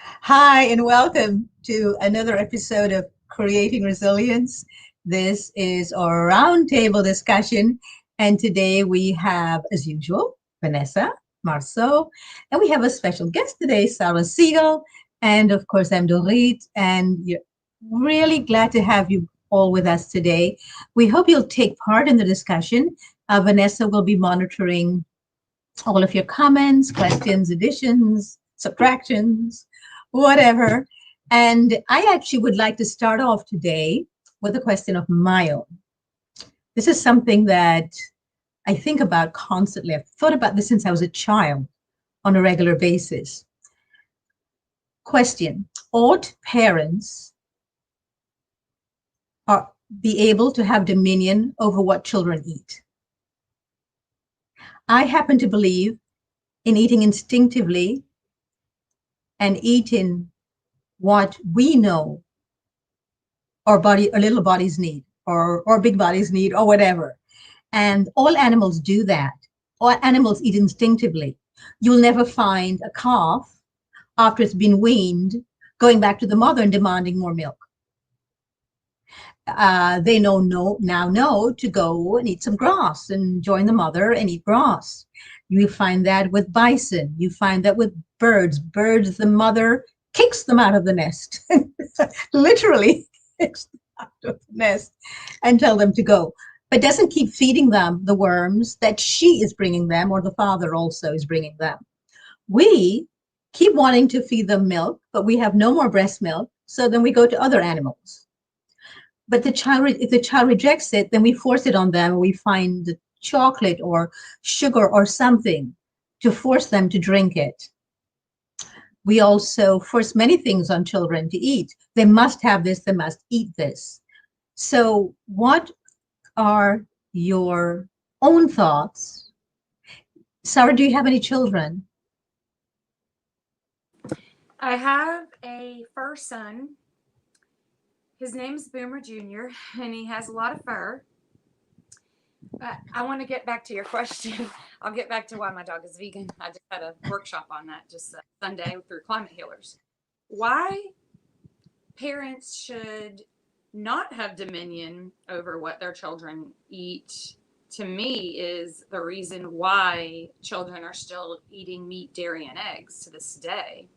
Hi, and welcome to another episode of Creating Resilience. This is our roundtable discussion, and today we have, as usual, Vanessa Marceau, and we have a special guest today, Sarah Siegel, and of course, I'm Dorit, and you're really glad to have you all with us today. We hope you'll take part in the discussion. Vanessa will be monitoring all of your comments, questions, additions, subtractions, whatever. And I actually would like to start off today with a question of my own. This is something that I think about constantly. I've thought about this since I was a child on a regular basis. Question: ought parents are be able to have dominion over what children eat? I happen to believe in eating instinctively and eating what we know our little bodies need or big bodies need or whatever. And all animals do that. All animals eat instinctively. You'll never find a calf after it's been weaned going back to the mother and demanding more milk. They now know to go and eat some grass and join the mother and eat grass. You find that with bison. You find that with birds. Birds, the mother kicks them out of the nest, literally kicks them out of the nest and tell them to go, but doesn't keep feeding them the worms that she is bringing them or the father also is bringing them. We keep wanting to feed them milk, but we have no more breast milk, so then we go to other animals. But if the child rejects it, then we force it on them. We find chocolate or sugar or something to force them to drink it. We also force many things on children to eat. They must have this, they must eat this. So, what are your own thoughts? Sarah, do you have any children? I have a fur son. His name's Boomer Jr., and he has a lot of fur. I want to get back to your question. I'll get back to why my dog is vegan. I just had a workshop on that just Sunday through Climate Healers. Why parents should not have dominion over what their children eat, to me, is the reason why children are still eating meat, dairy, and eggs to this day.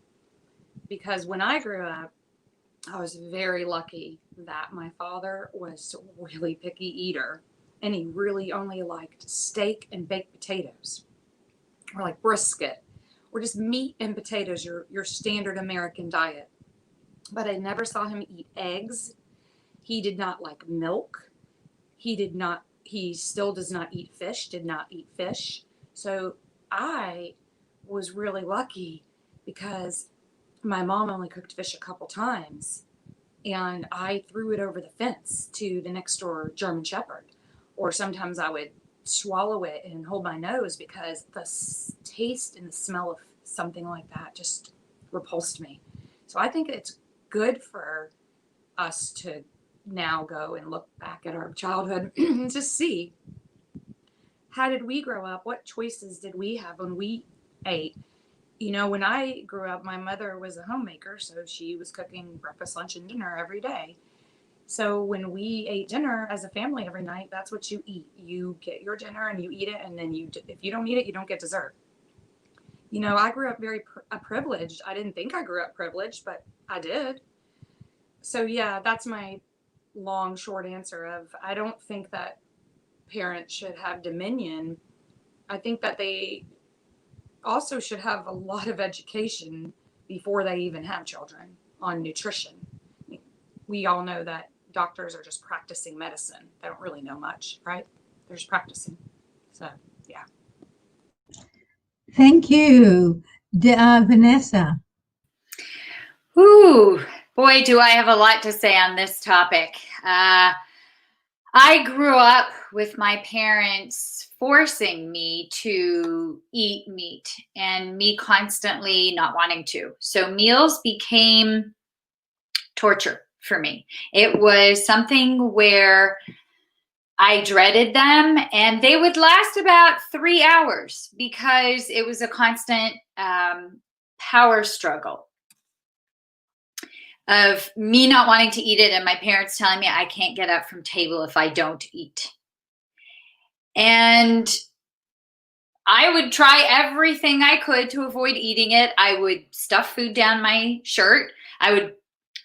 Because when I grew up, I was very lucky that my father was a really picky eater, and he really only liked steak and baked potatoes, or like brisket, or just meat and potatoes, your standard American diet. But I never saw him eat eggs. He did not like milk. He still does not eat fish, did not eat fish. So I was really lucky because my mom only cooked fish a couple times, and I threw it over the fence to the next door German Shepherd. Or sometimes I would swallow it and hold my nose because the taste and the smell of something like that just repulsed me. So I think it's good for us to now go and look back at our childhood and just see, how did we grow up? What choices did we have when we ate? When I grew up, my mother was a homemaker, so she was cooking breakfast, lunch, and dinner every day. So when we ate dinner as a family every night, that's what you eat. You get your dinner and you eat it, and then if you don't eat it, you don't get dessert. I grew up very privileged. I didn't think I grew up privileged, but I did. So yeah, that's my long, short answer of, I don't think that parents should have dominion. I think that they also should have a lot of education before they even have children on nutrition. We all know that doctors are just practicing medicine. They don't really know much, right? They're just practicing. So, yeah. Thank you, Vanessa. Ooh, boy, do I have a lot to say on this topic. I grew up with my parents forcing me to eat meat and me constantly not wanting to. So meals became torture for me. It was something where I dreaded them, and they would last about 3 hours because it was a constant power struggle. of me not wanting to eat it and my parents telling me I can't get up from table if I don't eat. And I would try everything I could to avoid eating it. I would stuff food down my shirt. I would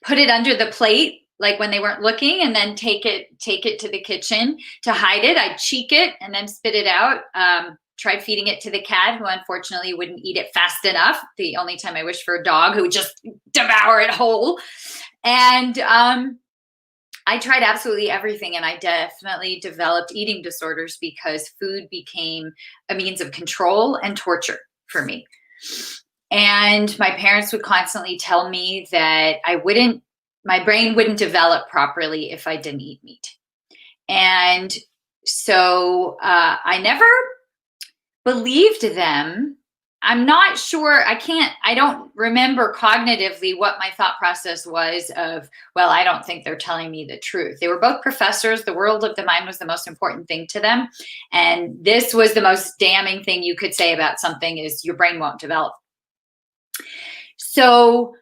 put it under the plate, like when they weren't looking, and then take it to the kitchen to hide it. I'd cheek it and then spit it out. Tried feeding it to the cat, who unfortunately wouldn't eat it fast enough. The only time I wished for a dog who would just devour it whole. And I tried absolutely everything, and I definitely developed eating disorders because food became a means of control and torture for me. And my parents would constantly tell me that my brain wouldn't develop properly if I didn't eat meat. And so I never believed them. I'm not sure, I don't remember cognitively what my thought process was of, well, I don't think they're telling me the truth. They were both professors. The world of the mind was the most important thing to them. And this was the most damning thing you could say about something is your brain won't develop. So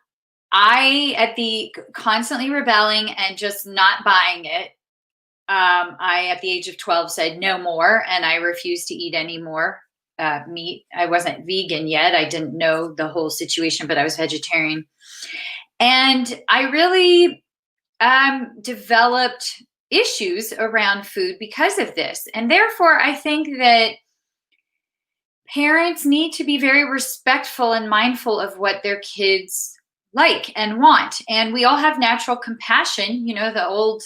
at the constantly rebelling and just not buying it, I, at the age of 12, said no more, and I refused to eat any more meat. I wasn't vegan yet. I didn't know the whole situation, but I was vegetarian. And I really developed issues around food because of this. And therefore, I think that parents need to be very respectful and mindful of what their kids like and want. And we all have natural compassion. You know, the old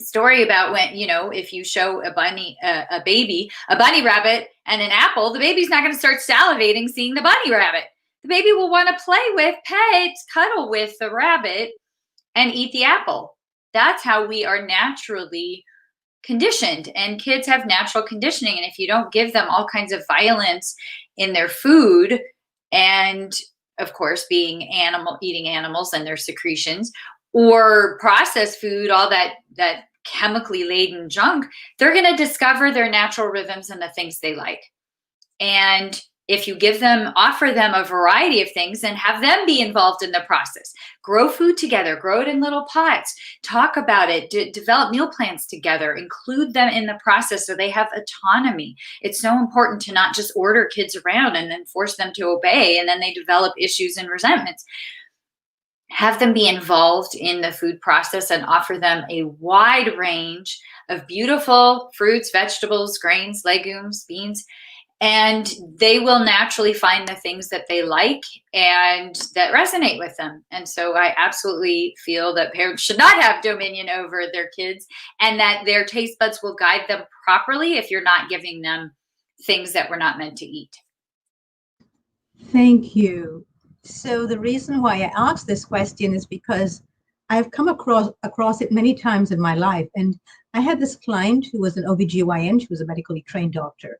story about when, if you show a bunny rabbit and an apple, the baby's not going to start salivating seeing the bunny rabbit. The baby will want to play with, pet, cuddle with the rabbit and eat the apple. That's how we are naturally conditioned, and kids have natural conditioning. And if you don't give them all kinds of violence in their food, and of course eating animals and their secretions, or processed food, all that chemically laden junk, they're going to discover their natural rhythms and the things they like. And if you offer them a variety of things and have them be involved in the process, grow food together, grow it in little pots, talk about it, develop meal plans together, include them in the process so they have autonomy. It's so important to not just order kids around and then force them to obey, and then they develop issues and resentments. Have them be involved in the food process and offer them a wide range of beautiful fruits, vegetables, grains, legumes, beans, and they will naturally find the things that they like and that resonate with them. And so I absolutely feel that parents should not have dominion over their kids, and that their taste buds will guide them properly if you're not giving them things that we're not meant to eat. Thank you. So the reason why I asked this question is because I've come across it many times in my life. And I had this client who was an OBGYN. She was a medically trained doctor.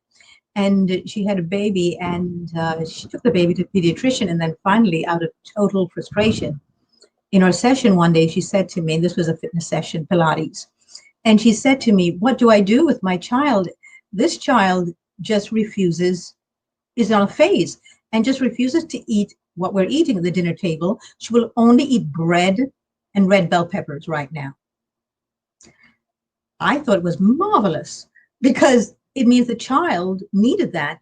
And she had a baby, and she took the baby to the pediatrician. And then finally, out of total frustration, in our session one day, she said to me, and this was a fitness session, Pilates, and she said to me, "What do I do with my child? This child just refuses, is on a phase, and just refuses to eat what we're eating at the dinner table. She will only eat bread and red bell peppers right now." I thought it was marvelous, because it means the child needed that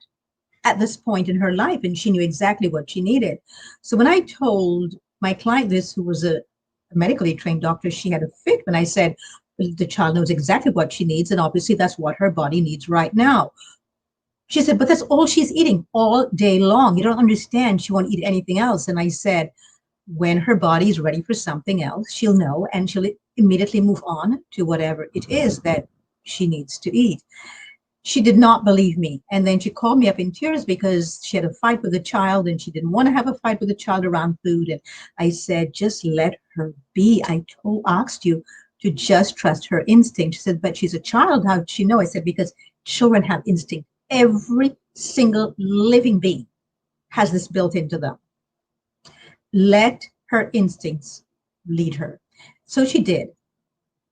at this point in her life, and she knew exactly what she needed. So when I told my client this, who was a medically trained doctor, she had a fit when I said, the child knows exactly what she needs, and obviously that's what her body needs right now. She said, "But that's all she's eating all day long. You don't understand. She won't eat anything else." And I said, when her body is ready for something else, she'll know, and she'll immediately move on to whatever it is that she needs to eat. She did not believe me. And then she called me up in tears because she had a fight with a child, and she didn't want to have a fight with a child around food. And I said, just let her be. I asked you to just trust her instinct. She said, "But she's a child. How did she know?" I said, "Because children have instinct. Every single living being has this built into them. Let her instincts lead her." So she did.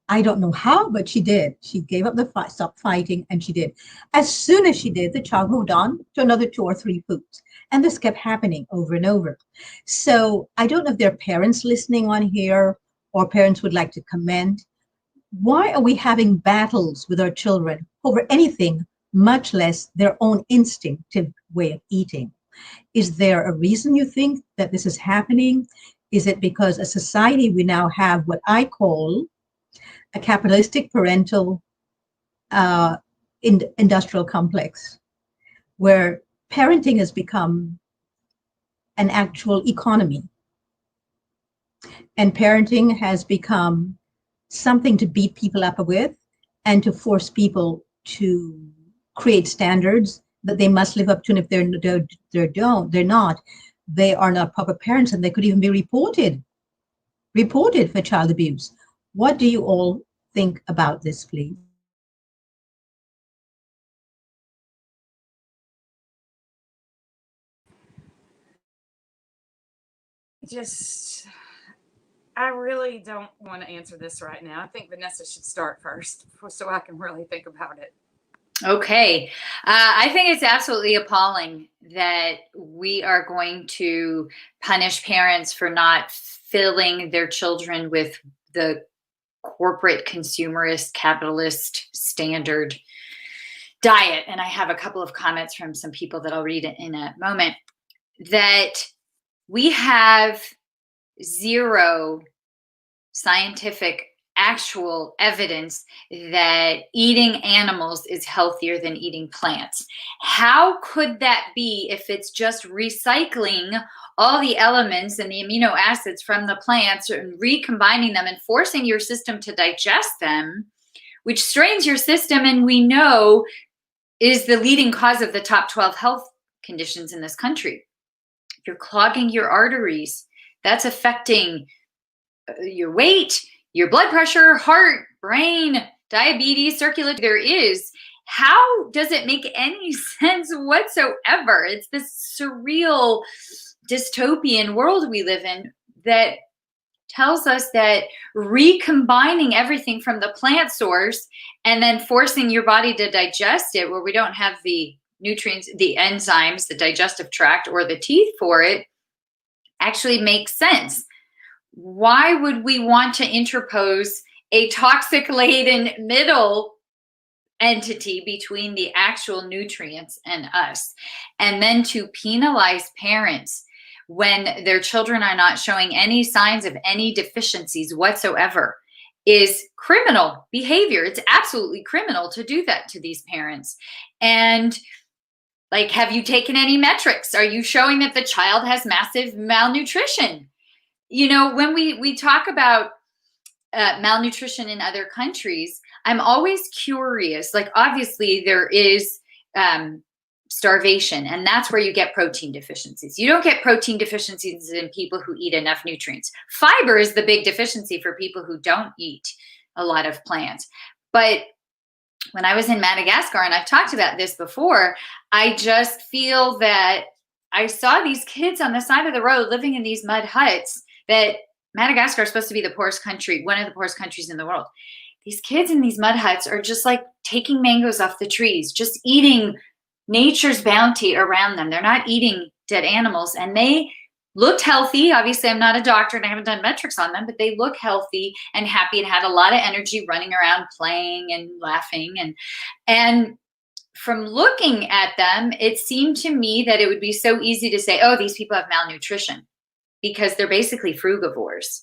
I don't know how, but she did. She gave up the fight, stopped fighting, and she did. As soon as she did, the child moved on to another 2 or 3 foods. And this kept happening over and over. So I don't know if there are parents listening on here or parents would like to comment. Why are we having battles with our children over anything, much less their own instinctive way of eating? Is there a reason you think that this is happening? Is it because a society we now have what I call a capitalistic parental industrial complex, where parenting has become an actual economy, and parenting has become something to beat people up with and to force people to create standards that they must live up to, and if they're not, they are not proper parents, and they could even be reported for child abuse. What do you all think about this, please? I really don't want to answer this right now. I think Vanessa should start first so I can really think about it. Okay. I think it's absolutely appalling that we are going to punish parents for not filling their children with the corporate consumerist capitalist standard diet. And I have a couple of comments from some people that I'll read in a moment. That we have zero scientific actual evidence that eating animals is healthier than eating plants. How could that be if it's just recycling all the elements and the amino acids from the plants and recombining them and forcing your system to digest them, which strains your system and we know is the leading cause of the top 12 health conditions in this country. If you're clogging your arteries, that's affecting your weight, your blood pressure, heart, brain, diabetes, circulatory. There is. How does it make any sense whatsoever? It's this surreal dystopian world we live in that tells us that recombining everything from the plant source and then forcing your body to digest it where we don't have the nutrients, the enzymes, the digestive tract, or the teeth for it, actually makes sense. Why would we want to interpose a toxic laden middle entity between the actual nutrients and us? And then to penalize parents when their children are not showing any signs of any deficiencies whatsoever is criminal behavior. It's absolutely criminal to do that to these parents. And like, have you taken any metrics? Are you showing that the child has massive malnutrition? You know, when we talk about malnutrition in other countries, I'm always curious. Like, obviously, there is starvation, and that's where you get protein deficiencies. You don't get protein deficiencies in people who eat enough nutrients. Fiber is the big deficiency for people who don't eat a lot of plants. But when I was in Madagascar, and I've talked about this before, I just feel that I saw these kids on the side of the road living in these mud huts. That Madagascar is supposed to be the poorest country, one of the poorest countries in the world. These kids in these mud huts are just like taking mangoes off the trees, just eating nature's bounty around them. They're not eating dead animals, and they looked healthy. Obviously, I'm not a doctor and I haven't done metrics on them, but they look healthy and happy and had a lot of energy running around, playing and laughing. And from looking at them, it seemed to me that it would be so easy to say, oh, these people have malnutrition, because they're basically frugivores.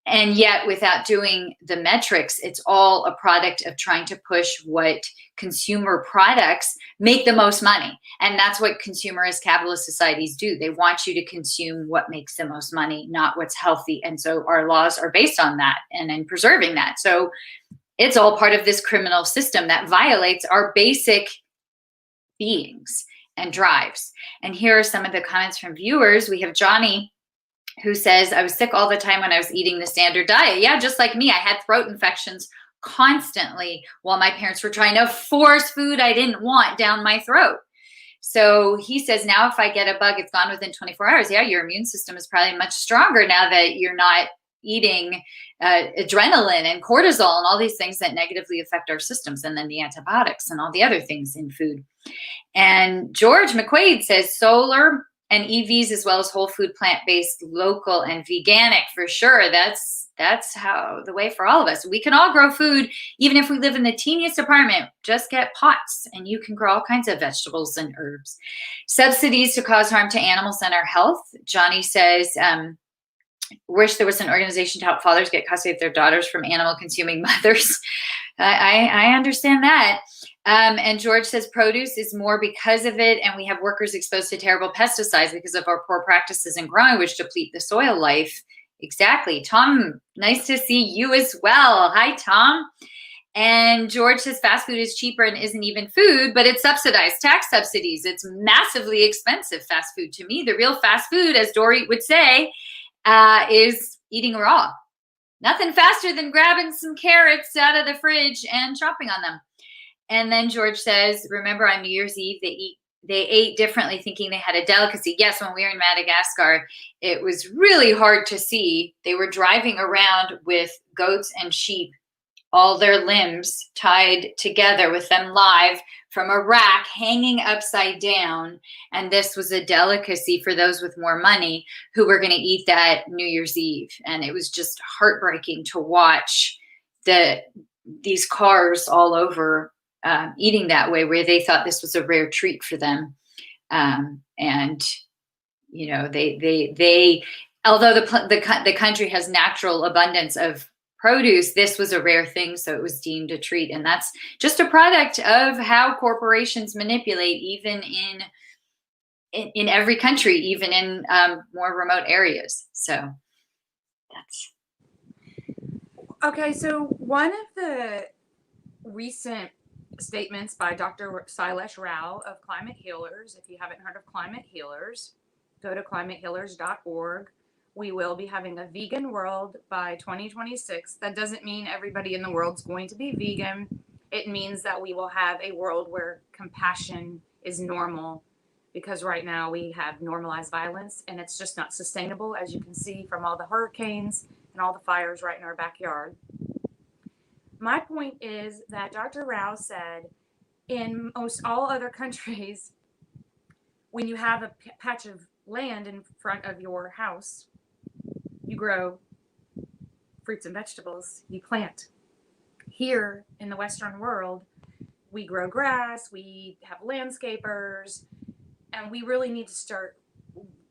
And yet, without doing the metrics, it's all a product of trying to push what consumer products make the most money. And that's what consumerist capitalist societies do. They want you to consume what makes the most money, not what's healthy. And so our laws are based on that and in preserving that. So it's all part of this criminal system that violates our basic beings and drives. And here are some of the comments from viewers. We have Johnny, who says, I was sick all the time when I was eating the standard diet. Yeah, just like me. I had throat infections constantly while my parents were trying to force food I didn't want down my throat. So he says, now if I get a bug, it's gone within 24 hours. Yeah, your immune system is probably much stronger now that you're not, eating adrenaline and cortisol and all these things that negatively affect our systems, and then the antibiotics and all the other things in food. And George McQuaid says solar and EVs, as well as whole food, plant-based, local, and veganic, for sure. That's how the way for all of us. We can all grow food, even if we live in the teeniest apartment. Just get pots and you can grow all kinds of vegetables and herbs. Subsidies to cause harm to animals and our health. Johnny says, wish there was an organization to help fathers get custody of their daughters from animal consuming mothers. I understand that. And George says produce is more because of it, and we have workers exposed to terrible pesticides because of our poor practices in growing, which deplete the soil life. Exactly. Tom, nice to see you as well. Hi, Tom. And George says fast food is cheaper and isn't even food, but it's subsidized, tax subsidies. It's massively expensive, fast food. To me, the real fast food, as Dory would say, is eating raw. Nothing faster than grabbing some carrots out of the fridge and chopping on them. And then George says, remember on New Year's Eve, they ate differently, thinking they had a delicacy. Yes, when we were in Madagascar, it was really hard to see. They were driving around with goats and sheep, all their limbs tied together with them live from a rack hanging upside down. And this was a delicacy for those with more money who were going to eat that New Year's Eve. And it was just heartbreaking to watch these cars all over eating that way, where they thought this was a rare treat for them. And, you know, they although the country has natural abundance of produce, this was a rare thing, so it was deemed a treat. And that's just a product of how corporations manipulate, even in every country, even in more remote areas. So that's Okay, so one of the recent statements by Dr. Sailesh Rao of Climate Healers. If you haven't heard of Climate Healers, go to climatehealers.org. We will be having a vegan world by 2026. That doesn't mean everybody in the world's going to be vegan. It means that we will have a world where compassion is normal, because right now we have normalized violence and it's just not sustainable, as you can see from all the hurricanes and all the fires right in our backyard. My point is that Dr. Rao said in most all other countries, when you have a patch of land in front of your house, you grow fruits and vegetables, you plant. Here in the Western world, we grow grass, we have landscapers, and we really need to start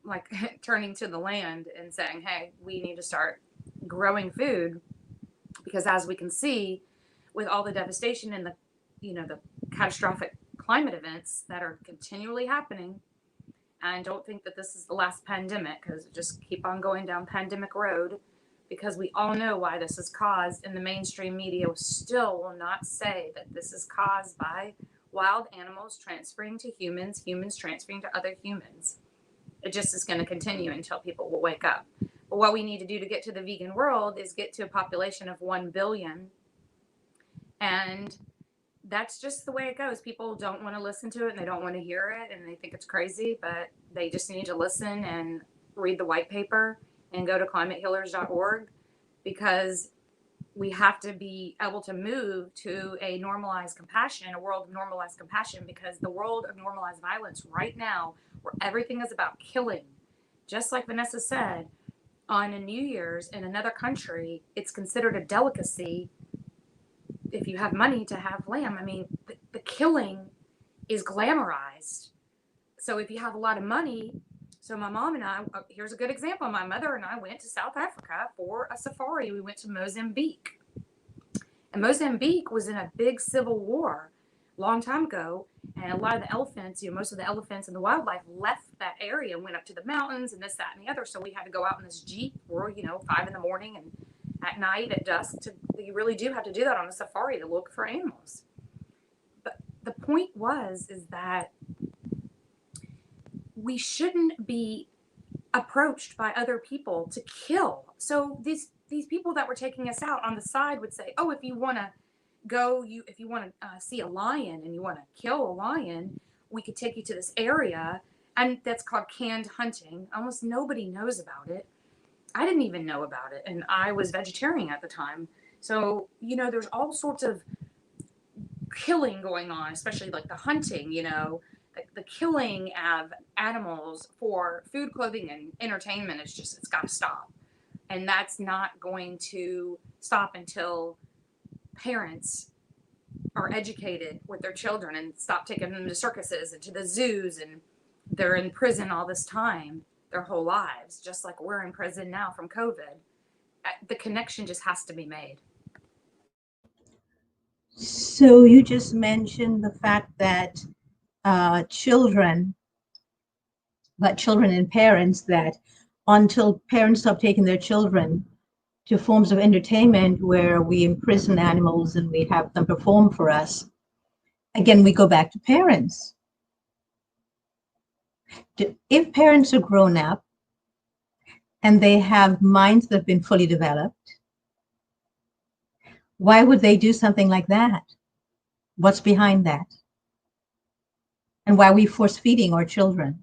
like turning to the land and saying, hey, we need to start growing food. Because as we can see, with all the devastation and the catastrophic climate events that are continually happening, and don't think that this is the last pandemic, because just keep on going down pandemic road, because we all know why this is caused, and the mainstream media still will not say that this is caused by wild animals transferring to humans, humans transferring to other humans. It just is going to continue until people will wake up. But what we need to do to get to the vegan world is get to a population of 1 billion. And that's just the way it goes. People don't want to listen to it and they don't want to hear it and they think it's crazy, but they just need to listen and read the white paper and go to climatehealers.org, because we have to be able to move to a normalized compassion, a world of normalized compassion, because the world of normalized violence right now, where everything is about killing, just like Vanessa said, on a New Year's in another country, it's considered a delicacy if you have money to have lamb. I mean, the killing is glamorized. So if you have a lot of money, so my mom and I, here's a good example. My mother and I went to South Africa for a safari. We went to Mozambique. And Mozambique was in a big civil war a long time ago. And a lot of the elephants, most of the elephants and the wildlife left that area and went up to the mountains and this, that, and the other. So we had to go out in this Jeep or, 5 in the morning and at night, at dusk. You really do have to do that on a safari to look for animals. But the point is that we shouldn't be approached by other people to kill. So these people that were taking us out on the side would say, oh, if you want to go, if you want to see a lion and you want to kill a lion, we could take you to this area. And that's called canned hunting. Almost nobody knows about it. I didn't even know about it, and I was vegetarian at the time. So, there's all sorts of killing going on, especially like the hunting, the killing of animals for food, clothing, and entertainment it's got to stop. And that's not going to stop until parents are educated with their children and stop taking them to circuses and to the zoos, and they're in prison all this time, their whole lives, just like we're in prison now from COVID. The connection just has to be made. So you just mentioned the fact that children and parents, that until parents stop taking their children to forms of entertainment where we imprison animals and we have them perform for us, again, we go back to parents. If parents are grown up and they have minds that have been fully developed, why would they do something like that? What's behind that? And why are we force feeding our children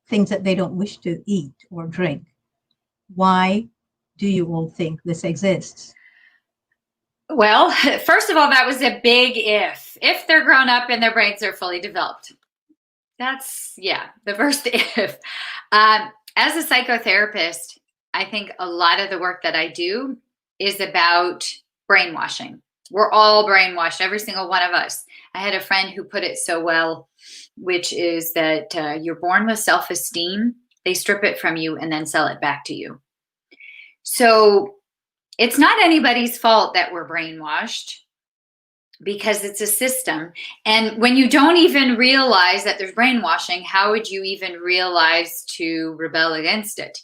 things that they don't wish to eat or drink? Why do you all think this exists? Well, first of all, that was a big if. If they're grown up and their brains are fully developed. That's, the first if. As a psychotherapist, I think a lot of the work that I do is about brainwashing. We're all brainwashed, every single one of us. I had a friend who put it so well, which is that you're born with self-esteem. They strip it from you and then sell it back to you. So it's not anybody's fault that we're brainwashed, because it's a system. And when you don't even realize that there's brainwashing, how would you even realize to rebel against it?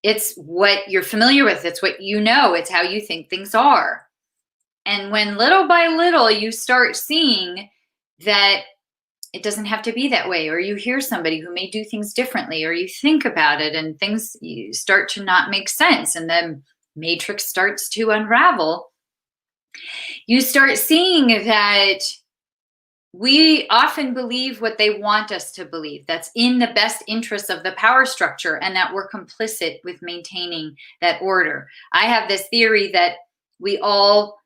It's what you're familiar with. It's what you know. It's how you think things are. And when little by little you start seeing that it doesn't have to be that way, or you hear somebody who may do things differently, or you think about it and things start to not make sense, and the matrix starts to unravel, you start seeing that we often believe what they want us to believe. That's in the best interest of the power structure, and that we're complicit with maintaining that order. I have this theory that we all,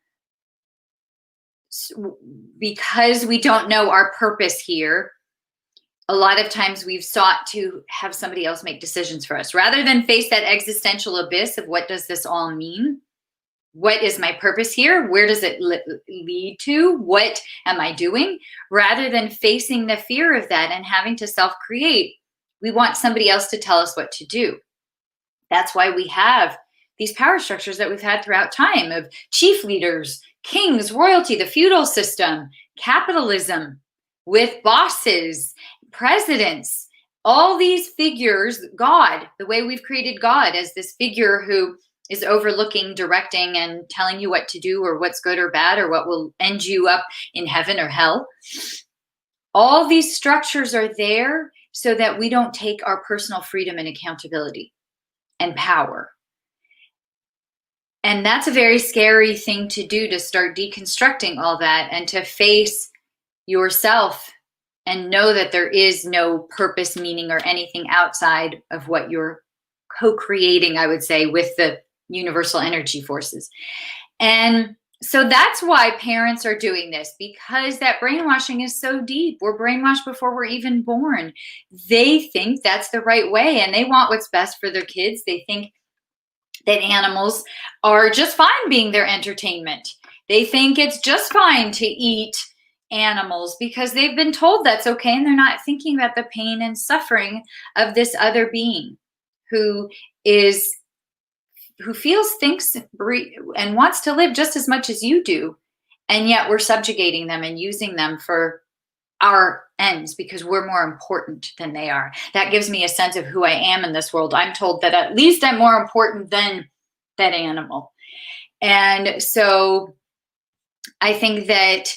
because we don't know our purpose here, a lot of times we've sought to have somebody else make decisions for us rather than face that existential abyss of what does this all mean? What is my purpose here? Where does it lead to? What am I doing? Rather than facing the fear of that and having to self-create, we want somebody else to tell us what to do. That's why we have these power structures that we've had throughout time of chief leaders, kings, royalty, the feudal system, capitalism with bosses, presidents, all these figures, God, the way we've created God as this figure who is overlooking, directing, and telling you what to do or what's good or bad or what will end you up in heaven or hell. All these structures are there so that we don't take our personal freedom and accountability and power. And that's a very scary thing to do, to start deconstructing all that and to face yourself and know that there is no purpose, meaning, or anything outside of what you're co-creating, I would say, with the universal energy forces. And so that's why parents are doing this, because that brainwashing is so deep. We're brainwashed before we're even born. They think that's the right way and they want what's best for their kids. They think that animals are just fine being their entertainment. They think it's just fine to eat animals because they've been told that's okay, and they're not thinking about the pain and suffering of this other being who feels, thinks, and wants to live just as much as you do, and yet we're subjugating them and using them for our ends because we're more important than they are. That gives me a sense of who I am in this world. I'm told that at least I'm more important than that animal. And so I think that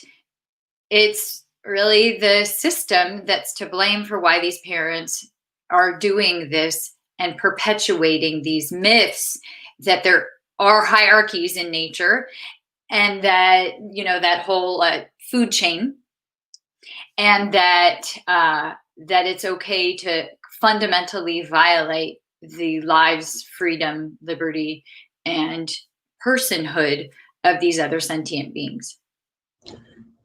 it's really the system that's to blame for why these parents are doing this and perpetuating these myths that there are hierarchies in nature, and that, that whole food chain, and that that it's okay to fundamentally violate the lives, freedom, liberty, and personhood of these other sentient beings.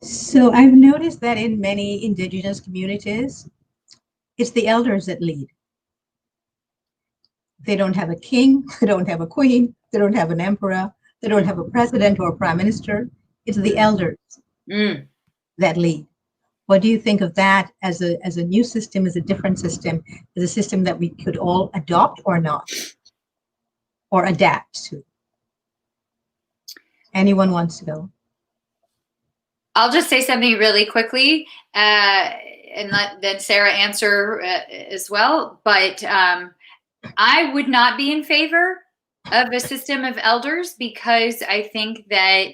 So I've noticed that in many indigenous communities, it's the elders that lead. They don't have a king, they don't have a queen, they don't have an emperor, they don't have a president or a prime minister. It's the elders that lead. What do you think of that as a new system, as a different system, as a system that we could all adopt or not, or adapt to? Anyone wants to go? I'll just say something really quickly, and then Sarah answer as well. But I would not be in favor of a system of elders, because I think that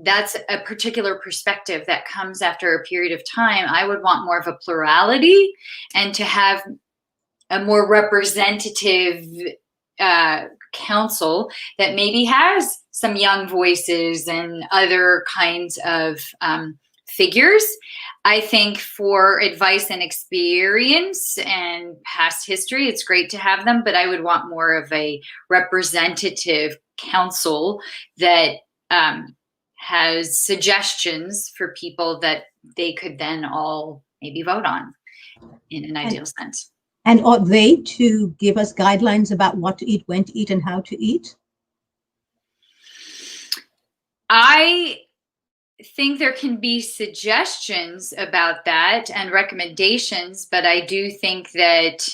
that's a particular perspective that comes after a period of time. I would want more of a plurality, and to have a more representative council that maybe has some young voices and other kinds of figures. I think for advice and experience and past history, it's great to have them, but I would want more of a representative council that has suggestions for people that they could then all maybe vote on in an ideal sense. And ought they to give us guidelines about what to eat, when to eat, and how to eat? I think there can be suggestions about that and recommendations, but I do think that,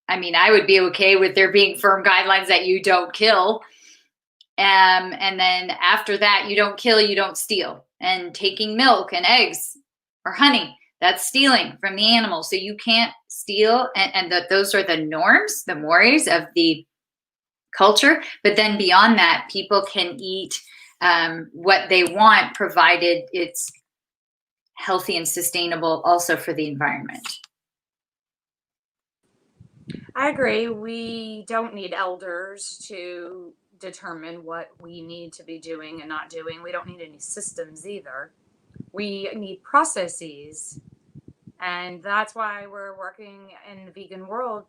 I mean, I would be okay with there being firm guidelines that you don't kill. And then after that, you don't kill, you don't steal. And taking milk and eggs or honey, that's stealing from the animal. So you can't steal, and that those are the norms, the mores of the culture. But then beyond that, people can eat what they want, provided it's healthy and sustainable also for the environment. I agree. We don't need elders to determine what we need to be doing and not doing. We don't need any systems either. We need processes. And that's why we're working in the vegan world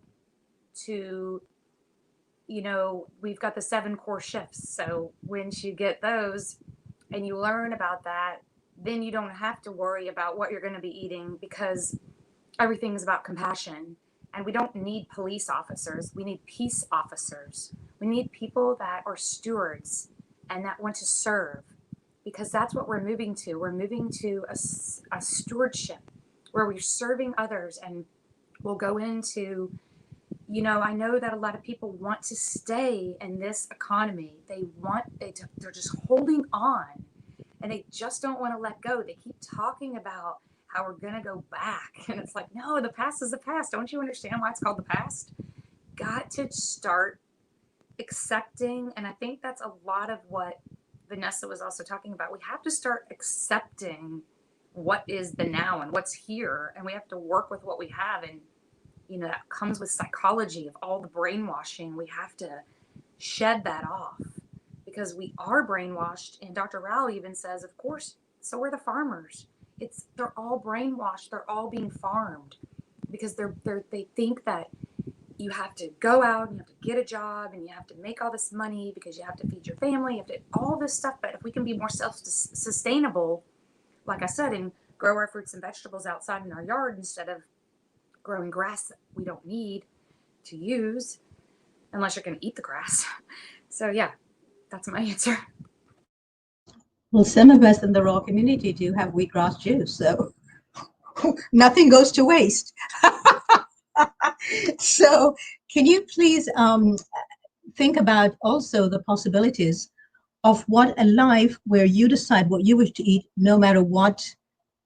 to, you know, we've got the 7 core shifts. So once you get those and you learn about that, then you don't have to worry about what you're going to be eating, because everything is about compassion. And we don't need police officers. We need peace officers. We need people that are stewards and that want to serve, because that's what we're moving to. We're moving to a stewardship where we're serving others, and we'll go into, you know, I know that a lot of people want to stay in this economy. They're just holding on, and they just don't want to let go. They keep talking about how we're going to go back. And it's like, no, the past is the past. Don't you understand why it's called the past? Got to start accepting. And I think that's a lot of what Vanessa was also talking about. We have to start accepting what is the now and what's here. And we have to work with what we have. And, you know, that comes with psychology of all the brainwashing. We have to shed that off, because we are brainwashed. And Dr. Rao even says, of course, so are the farmers. They're all brainwashed. They're all being farmed, because they think that you have to go out and you have to get a job and you have to make all this money because you have to feed your family. You have to all this stuff. But if we can be more self-sustainable, like I said, and grow our fruits and vegetables outside in our yard instead of growing grass that we don't need to use, unless you're going to eat the grass. So yeah, that's my answer. Well, some of us in the raw community do have wheatgrass juice, so nothing goes to waste. So can you please think about also the possibilities of what a life where you decide what you wish to eat, no matter what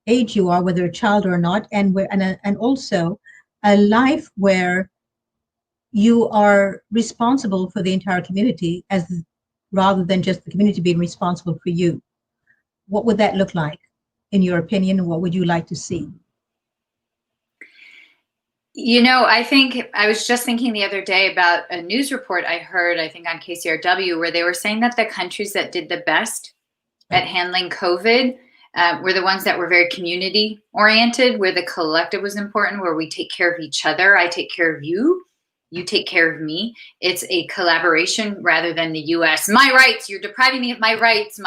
age you are, whether a child or not, and also a life where you are responsible for the entire community, rather than just the community being responsible for you. What would that look like, in your opinion? What would you like to see? You know, I think I was just thinking the other day about a news report I heard, I think on KCRW, where they were saying that the countries that did the best at handling COVID were the ones that were very community oriented, where the collective was important, where we take care of each other. I take care of you. you take care of me. It's a collaboration rather than the US. My rights, you're depriving me of my rights.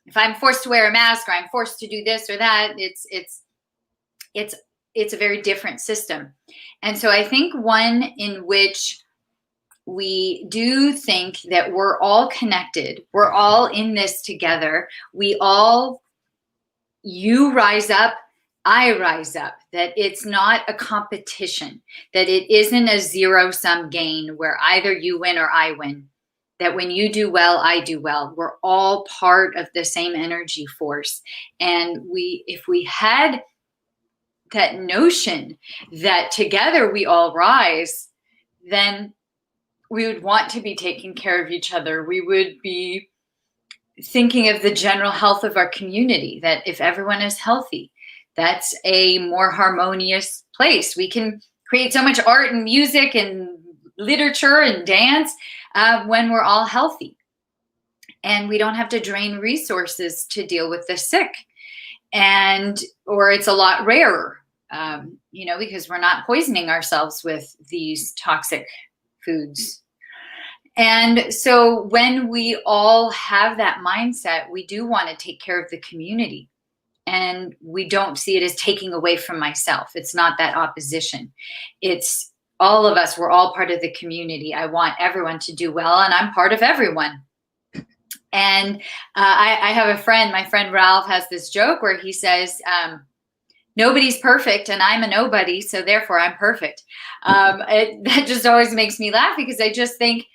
If I'm forced to wear a mask or I'm forced to do this or that, it's a very different system. And so I think one in which we do think that we're all connected, we're all in this together. You rise up, I rise up, that it's not a competition, that it isn't a zero-sum gain where either you win or I win, that when you do well, I do well. We're all part of the same energy force. And if we had that notion that together we all rise, then we would want to be taking care of each other. We would be thinking of the general health of our community, that if everyone is healthy, that's a more harmonious place. We can create so much art and music and literature and dance when we're all healthy. And we don't have to drain resources to deal with the sick. Or it's a lot rarer, because we're not poisoning ourselves with these toxic foods. And so when we all have that mindset, we do want to take care of the community. And we don't see it as taking away from myself. It's not that opposition. It's all of us. We're all part of the community. I want everyone to do well, and I'm part of everyone. And I have a friend, my friend Ralph has this joke where he says, nobody's perfect and I'm a nobody, so therefore I'm perfect. That just always makes me laugh, because I just think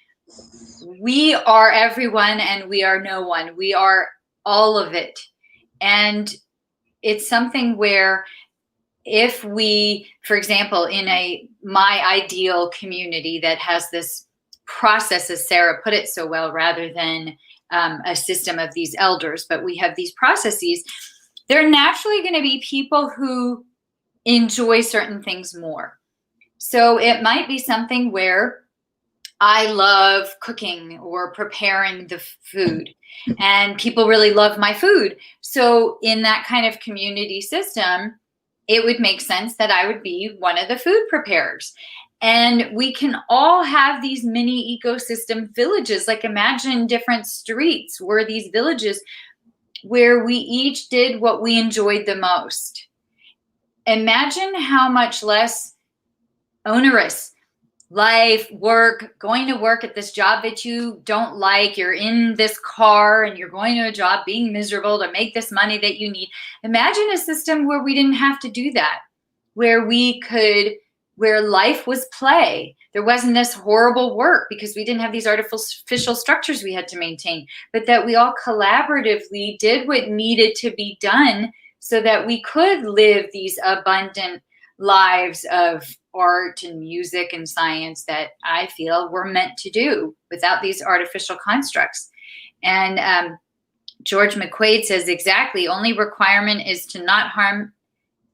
we are everyone and we are no one. We are all of it. And it's something where if we, for example, in my ideal community that has this process, as Sarah put it so well, rather than a system of these elders, but we have these processes, there are naturally going to be people who enjoy certain things more. So it might be something where I love cooking or preparing the food, and people really love my food. So in that kind of community system, it would make sense that I would be one of the food preparers. And we can all have these mini ecosystem villages. Like, imagine different streets were these villages where we each did what we enjoyed the most. Imagine how much less onerous life, work, going to work at this job that you don't like, you're in this car and you're going to a job being miserable to make this money that you need. Imagine a system where we didn't have to do that, where life was play. There wasn't this horrible work because we didn't have these artificial structures we had to maintain, but that we all collaboratively did what needed to be done so that we could live these abundant lives of art and music and science that I feel we're meant to do without these artificial constructs. And George McQuaid says, exactly, only requirement is to not harm,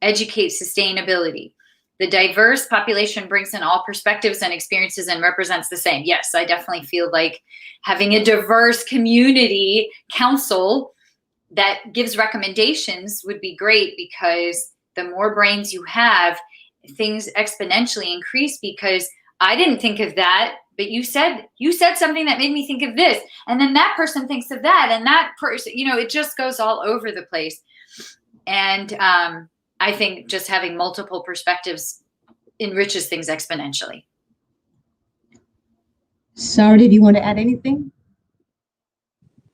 educate sustainability. The diverse population brings in all perspectives and experiences and represents the same. Yes, I definitely feel like having a diverse community council that gives recommendations would be great, because the more brains you have, things exponentially increase, because I didn't think of that, but you said something that made me think of this, and then that person thinks of that, and that person, it just goes all over the place. And I think just having multiple perspectives enriches things exponentially. Sarah, did you want to add anything?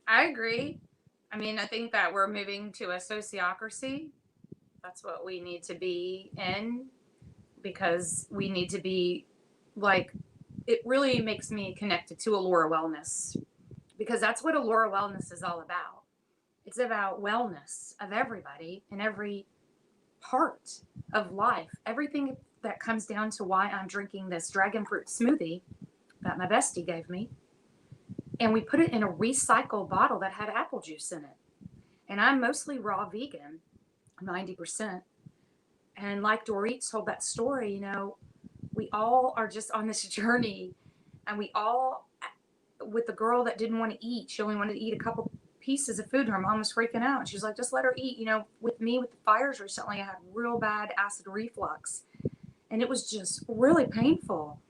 I agree. I mean, I think that we're moving to a sociocracy. That's what we need to be in, because we need to be like, it really makes me connected to Allura Wellness, because that's what Allura Wellness is all about. It's about wellness of everybody in every part of life. Everything that comes down to why I'm drinking this dragon fruit smoothie that my bestie gave me. And we put it in a recycled bottle that had apple juice in it. And I'm mostly raw vegan, 90%. And like Dorit told that story, we all are just on this journey. And we all, with the girl that didn't want to eat, she only wanted to eat a couple pieces of food, and her mom was freaking out. And she was like, just let her eat. With me, with the fires recently, I had real bad acid reflux. And it was just really painful.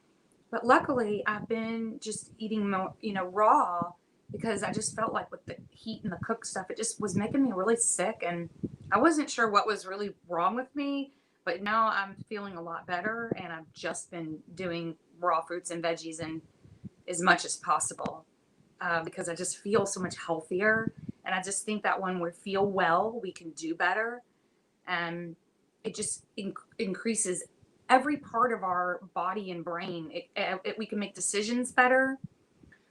But luckily, I've been just eating more, raw, because I just felt like with the heat and the cooked stuff, it just was making me really sick. And I wasn't sure what was really wrong with me. But now I'm feeling a lot better. And I've just been doing raw fruits and veggies and as much as possible, because I just feel so much healthier. And I just think that when we feel well, we can do better. And it just increases every part of our body and brain. We can make decisions better.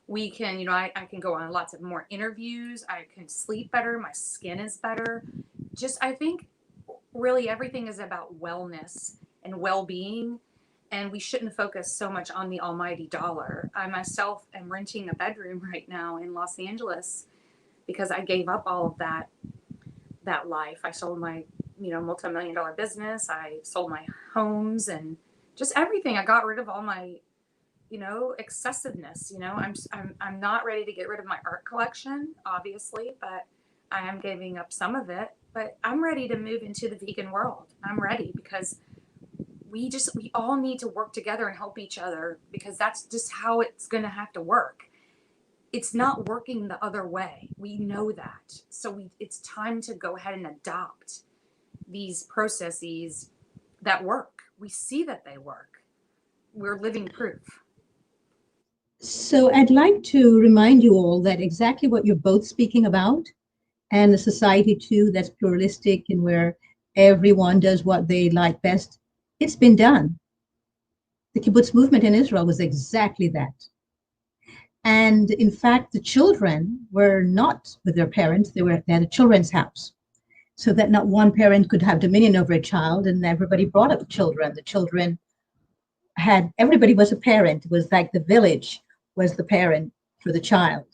We can, I can go on lots of more interviews. I can sleep better. My skin is better. I think really everything is about wellness and well-being. And we shouldn't focus so much on the almighty dollar. I myself am renting a bedroom right now in Los Angeles because I gave up all of that life. I sold my multi-million-dollar business. I sold my homes and just everything. I got rid of all my, excessiveness. I'm not ready to get rid of my art collection, obviously, but I am giving up some of it. But I'm ready to move into the vegan world. I'm ready because we all need to work together and help each other, because that's just how it's going to have to work. It's not working the other way. We know that. So it's time to go ahead and adopt these processes that work. We see that they work. We're living proof. So I'd like to remind you all that exactly what you're both speaking about, and a society too that's pluralistic and where everyone does what they like best, it's been done. The kibbutz movement in Israel was exactly that. And in fact, the children were not with their parents. They had a children's house, so that not one parent could have dominion over a child, and everybody brought up children. The children everybody was a parent. It was like the village was the parent for the child.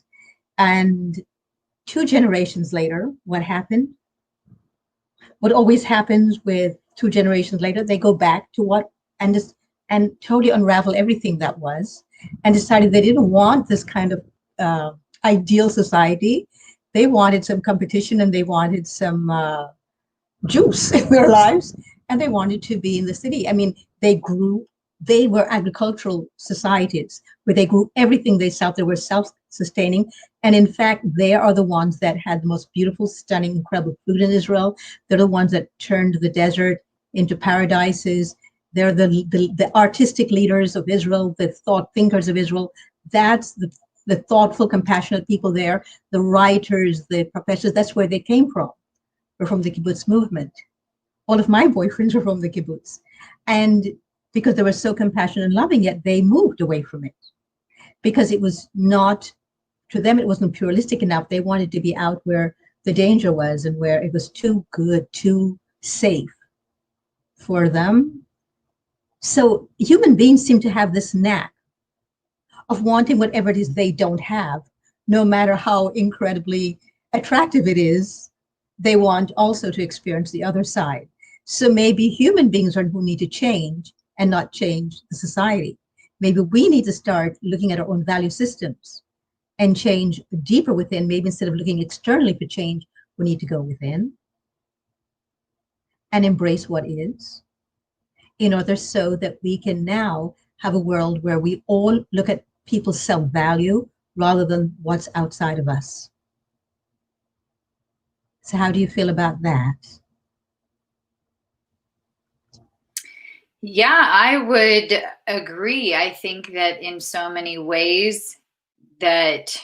And 2 generations later, what happened? What always happens with 2 generations later, they go back to what and totally unravel everything that was, and decided they didn't want this kind of ideal society. They wanted some competition, and they wanted some juice in their lives, and they wanted to be in the city. I mean, they were agricultural societies where they grew everything they sought. They were self-sustaining. And in fact, they are the ones that had the most beautiful, stunning, incredible food in Israel. They're the ones that turned the desert into paradises. They're the artistic leaders of Israel, the thought thinkers of Israel. That's the thoughtful, compassionate people there, the writers, the professors. That's where they came from. They're from the kibbutz movement. All of my boyfriends were from the kibbutz. And because they were so compassionate and loving, yet they moved away from it because it was not, to them, it wasn't pluralistic enough. They wanted to be out where the danger was and where it was too good, too safe for them. So human beings seem to have this knack of wanting whatever it is they don't have, no matter how incredibly attractive it is. They want also to experience the other side. So maybe human beings are who need to change and not change the society. Maybe we need to start looking at our own value systems and change deeper within. Maybe instead of looking externally for change, we need to go within and embrace what is, in order so that we can now have a world where we all look at people's self-value rather than what's outside of us. So how do you feel about that? Yeah, I would agree. I think that in so many ways that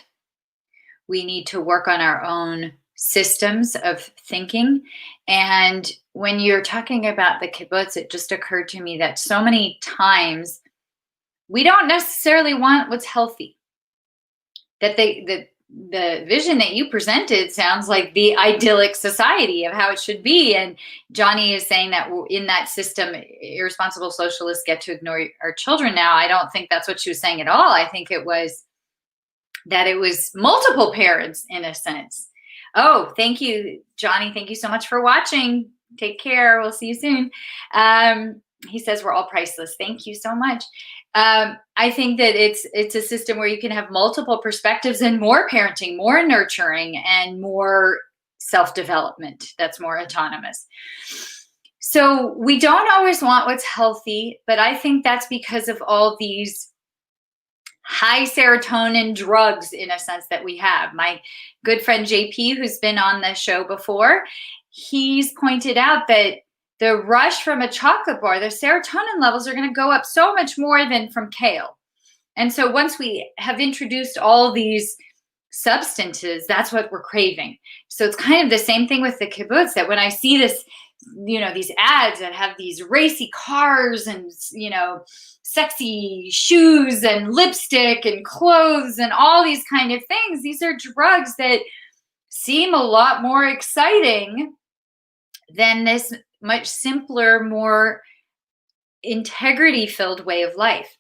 we need to work on our own systems of thinking. And when you're talking about the kibbutz, it just occurred to me that so many times we don't necessarily want what's healthy. That the vision that you presented sounds like the idyllic society of how it should be. And Johnny is saying that in that system, irresponsible socialists get to ignore our children now. I don't think that's what she was saying at all. I think it was that it was multiple parents in a sense. Oh, thank you, Johnny. Thank you so much for watching. Take care. We'll see you soon. He says we're all priceless. Thank you so much. I think that it's a system where you can have multiple perspectives and more parenting, more nurturing, and more self-development that's more autonomous. So we don't always want what's healthy, but I think that's because of all these high serotonin drugs in a sense that we have. My good friend JP, who's been on the show before, he's pointed out that the rush from a chocolate bar, the serotonin levels are going to go up so much more than from kale. And so once we have introduced all these substances, that's what we're craving. So it's kind of the same thing with the kibbutz, that when I see this, these ads that have these racy cars and, sexy shoes and lipstick and clothes and all these kind of things, these are drugs that seem a lot more exciting than this much simpler, more integrity-filled way of life.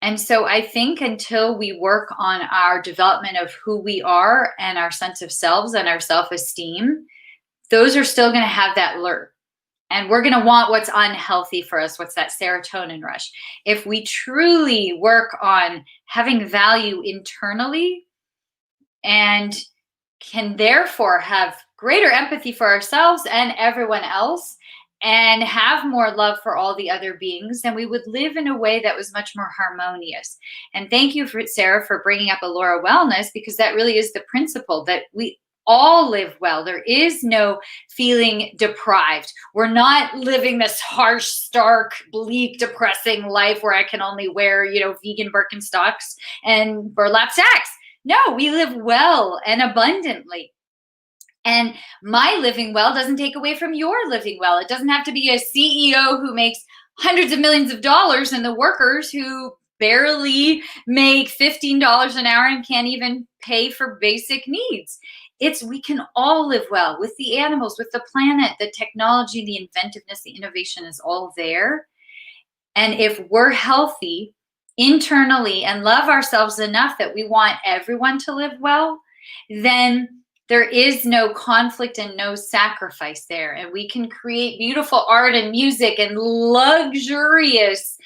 And so I think until we work on our development of who we are and our sense of selves and our self-esteem, those are still going to have that lure. And we're going to want what's unhealthy for us, what's that serotonin rush. If we truly work on having value internally and can therefore have greater empathy for ourselves and everyone else, and have more love for all the other beings, then we would live in a way that was much more harmonious. And thank you, Sarah, for bringing up Alora Wellness, because that really is the principle, that we all live well. There is no feeling deprived. We're not living this harsh, stark, bleak, depressing life where I can only wear, vegan Birkenstocks and burlap sacks. No, we live well and abundantly. And my living well doesn't take away from your living well. It doesn't have to be a CEO who makes hundreds of millions of dollars and the workers who barely make $15 an hour and can't even pay for basic needs. We can all live well with the animals, with the planet, the technology, the inventiveness, the innovation is all there. And if we're healthy internally and love ourselves enough that we want everyone to live well, then there is no conflict and no sacrifice there. And we can create beautiful art and music and luxurious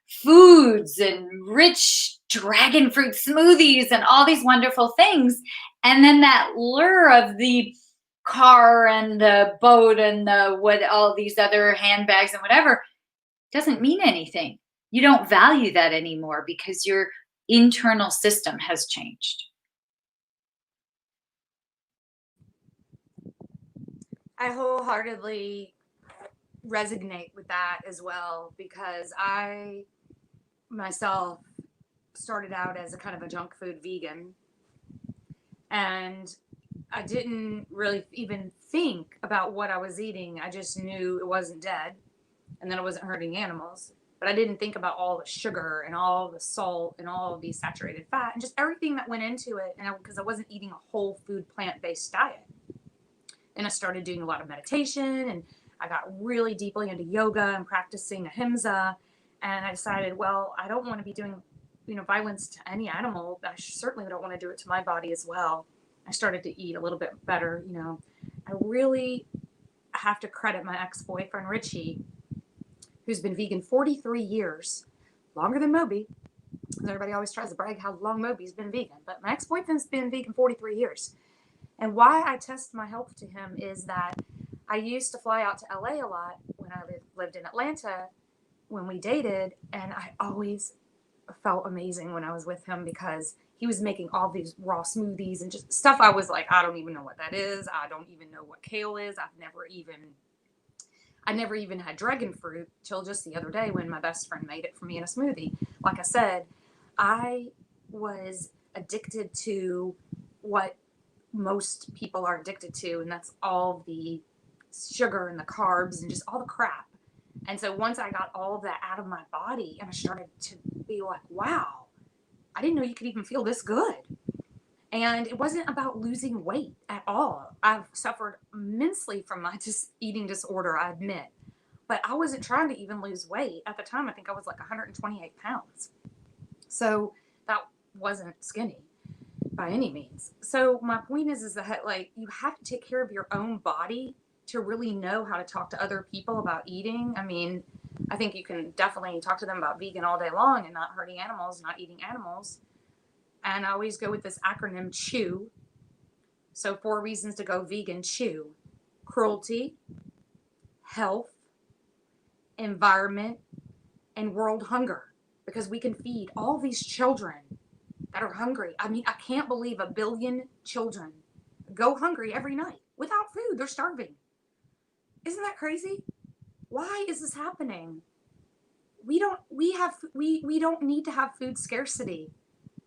foods and rich dragon fruit smoothies and all these wonderful things. And then that lure of the car and the boat and all these other handbags and whatever doesn't mean anything. You don't value that anymore because your internal system has changed. I wholeheartedly resonate with that as well, because I myself started out as a kind of a junk food vegan, and I didn't really even think about what I was eating. I just knew it wasn't dead and that it wasn't hurting animals, but I didn't think about all the sugar and all the salt and all of the saturated fat and just everything that went into it, and because I wasn't eating a whole food plant-based diet. And I started doing a lot of meditation, and I got really deeply into yoga and practicing ahimsa. And I decided, well, I don't want to be doing, violence to any animal. I certainly don't want to do it to my body as well. I started to eat a little bit better. I really have to credit my ex-boyfriend, Richie, who's been vegan 43 years, longer than Moby. Everybody always tries to brag how long Moby's been vegan, but my ex-boyfriend's been vegan 43 years. And why I test my health to him is that I used to fly out to LA a lot when I lived in Atlanta when we dated, and I always felt amazing when I was with him because he was making all these raw smoothies and just stuff I was like, I don't even know what that is. I don't even know what kale is. I never even had dragon fruit till just the other day when my best friend made it for me in a smoothie. Like I said, I was addicted to what most people are addicted to, and that's all the sugar and the carbs and just all the crap. And so once I got all of that out of my body and I started to be like, wow, I didn't know you could even feel this good. And it wasn't about losing weight at all. I've suffered immensely from my eating disorder, I admit, but I wasn't trying to even lose weight at the time. I think I was like 128 pounds. So that wasn't skinny by any means. So my point is that you have to take care of your own body to really know how to talk to other people about eating. I mean, I think you can definitely talk to them about vegan all day long and not hurting animals, not eating animals. And I always go with this acronym CHEW. So 4 reasons to go vegan: CHEW: cruelty, health, environment, and world hunger. because we can feed all these children that are hungry. I mean, I can't believe 1 billion children go hungry every night without food. They're starving. Isn't that crazy? Why is this happening? We don't need to have food scarcity.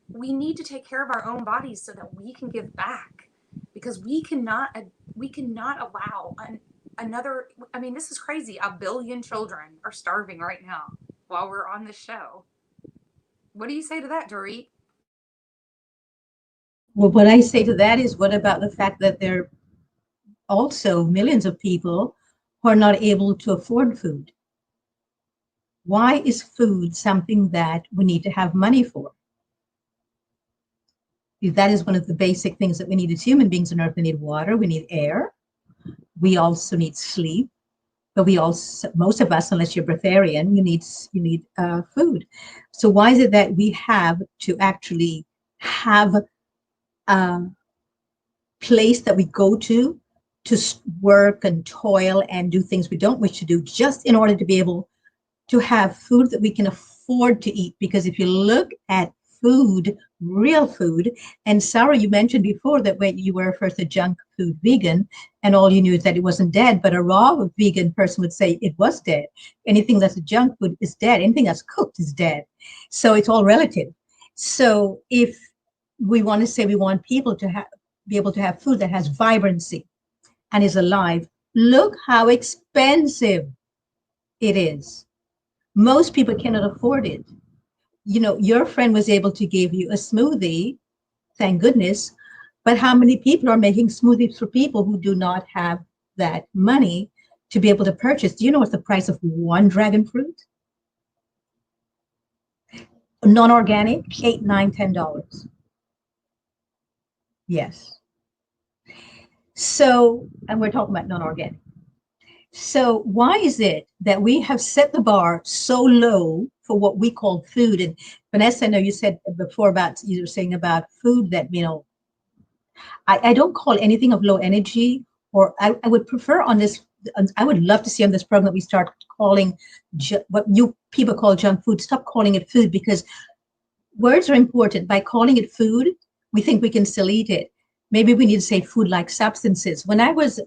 We need to take care of our own bodies so that we can give back, because we cannot allow another. I mean, this is crazy. 1 billion children are starving right now while we're on this show. What do you say to that, Dorit? Well, what I say to that is, what about the fact that there are also millions of people who are not able to afford food? Why is food something that we need to have money for? That is one of the basic things that we need as human beings on earth. We need water, we need air, we also need sleep, but we also, most of us, unless you're breatharian, you need food. So why is it that we have to actually have a place that we go to work and toil and do things we don't wish to do, just in order to be able to have food that we can afford to eat? Because if you look at food, real food, and Sarah, you mentioned before that when you were first a junk food vegan and all you knew is that it wasn't dead, but a raw vegan person would say it was dead. Anything that's a junk food is dead. Anything that's cooked is dead. So it's all relative. So if we want to say we want people to be able to have food that has vibrancy and is alive, look how expensive it is. Most people cannot afford it. You know, your friend was able to give you a smoothie, thank goodness, but how many people are making smoothies for people who do not have that money to be able to purchase? Do you know what's the price of one dragon fruit? Non-organic, $8, $9, $10. Yes. So, and we're talking about non-organic. So why is it that we have set the bar so low for what we call food? And Vanessa, I know you said before about, you were saying about food that, you know, I don't call anything of low energy, or I would prefer on this, I would love to see on this program that we start calling what you people call junk food, stop calling it food, because words are important. By calling it food, we think we can still eat it. Maybe we need to say food-like substances. When I was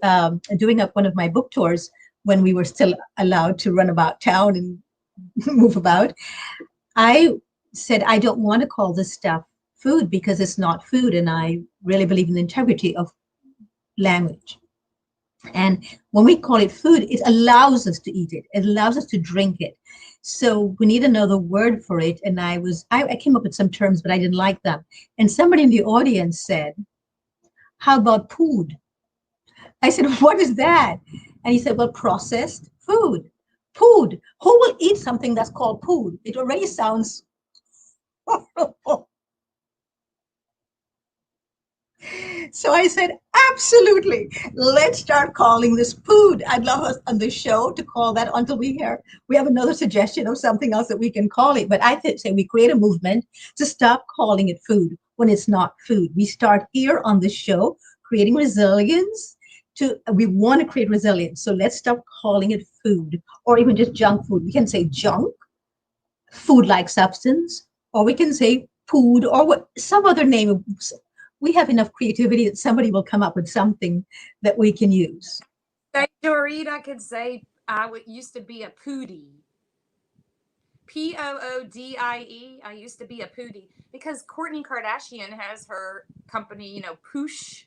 doing up one of my book tours, when we were still allowed to run about town and move about, I said, I don't want to call this stuff food because it's not food. And I really believe in the integrity of language. And when we call it food, it allows us to eat it. It allows us to drink it. So we need another word for it. And I came up with some terms, but I didn't like them. And somebody in the audience said, how about food? I said, what is that? And he said, well, processed food. Food. Who will eat something that's called food? It already sounds horrible. So I said, absolutely. Let's start calling this food. I'd love us on the show to call that until we have another suggestion of something else that we can call it. But I say we create a movement to stop calling it food when it's not food. We start here on the show creating resilience. We want to create resilience. So let's stop calling it food, or even just junk food. We can say junk, food-like substance, or we can say food, or some other name. We have enough creativity that somebody will come up with something that we can use. Say, Dorit, I could say I used to be a pootie. Poodie. I used to be a pootie because Kourtney Kardashian has her company, you know, Poosh,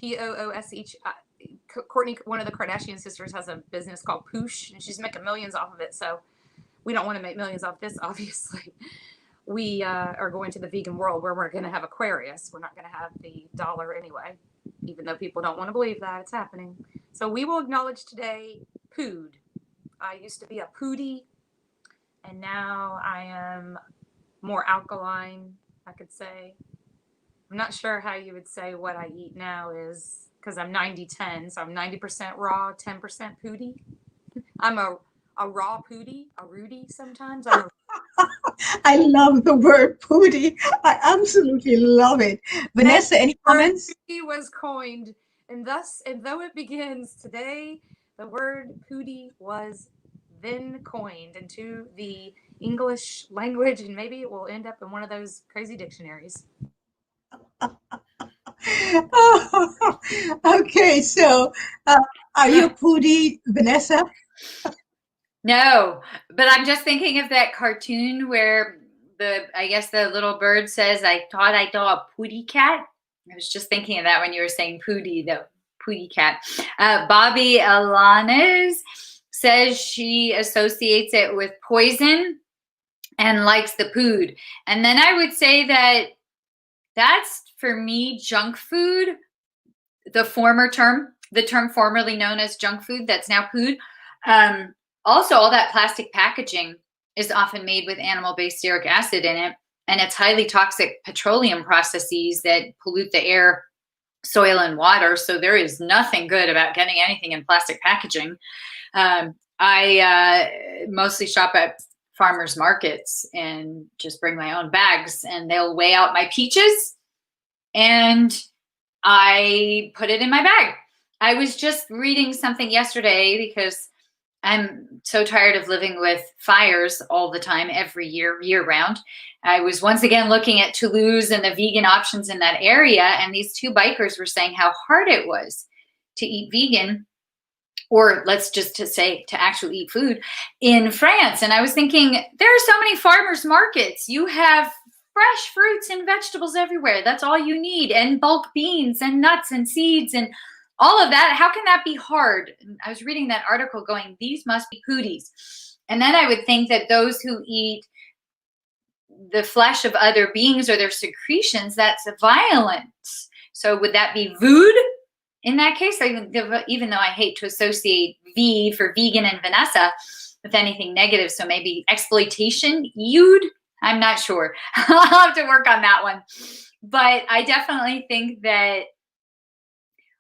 Poosh. Kourtney, one of the Kardashian sisters, has a business called Poosh, and she's making millions off of it. So we don't want to make millions off this, obviously. We are going to the vegan world where we're going to have Aquarius. We're not going to have the dollar anyway, even though people don't want to believe that it's happening. So we will acknowledge today pood. I used to be a pootie, and now I am more alkaline, I could say. I'm not sure how you would say what I eat now is, because I'm 90-10, so I'm 90% raw, 10% pootie. I'm a raw pootie, a Rudy sometimes. I love the word pootie. I absolutely love it. Vanessa, any comments? Pootie was coined, and though it begins today, the word pootie was then coined into the English language, and maybe it will end up in one of those crazy dictionaries. Oh, okay, so are you a foodie, Vanessa? No, but I'm just thinking of that cartoon where I guess the little bird says, I thought I saw a pootie cat. I was just thinking of that when you were saying pootie, the pootie cat. Bobby Alanes says she associates it with poison and likes the food. And then I would say that that's, for me, junk food, the term formerly known as junk food, that's now food. Also, all that plastic packaging is often made with animal-based stearic acid in it, and it's highly toxic petroleum processes that pollute the air, soil, and water. So there is nothing good about getting anything in plastic packaging. I mostly shop at farmers markets and just bring my own bags, and they'll weigh out my peaches and I put it in my bag. I was just reading something yesterday because I'm so tired of living with fires all the time, every year, year round. I was once again looking at Toulouse and the vegan options in that area, and these two bikers were saying how hard it was to eat vegan, or let's just to say to actually eat food in France. And I was thinking, there are so many farmers markets. You have fresh fruits and vegetables everywhere. That's all you need. And bulk beans and nuts and seeds and all of that. How can that be hard? And I was reading that article going, these must be foodies. And then I would think that those who eat the flesh of other beings or their secretions, that's violence. So would that be food? In that case, even though I hate to associate V for vegan and Vanessa with anything negative, so maybe exploitation, I'm not sure. I'll have to work on that one. But I definitely think that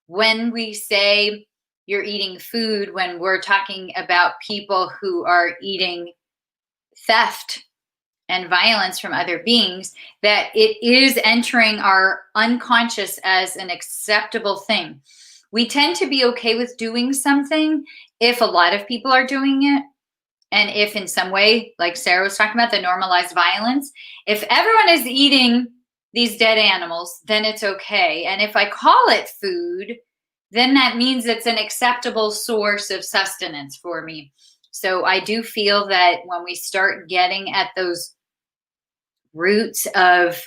when we say you're eating food, when we're talking about people who are eating theft and violence from other beings, that it is entering our unconscious as an acceptable thing. We tend to be okay with doing something if a lot of people are doing it. And if in some way, like Sarah was talking about, the normalized violence, if everyone is eating these dead animals, then it's okay. And if I call it food, then that means it's an acceptable source of sustenance for me. So I do feel that when we start getting at those roots of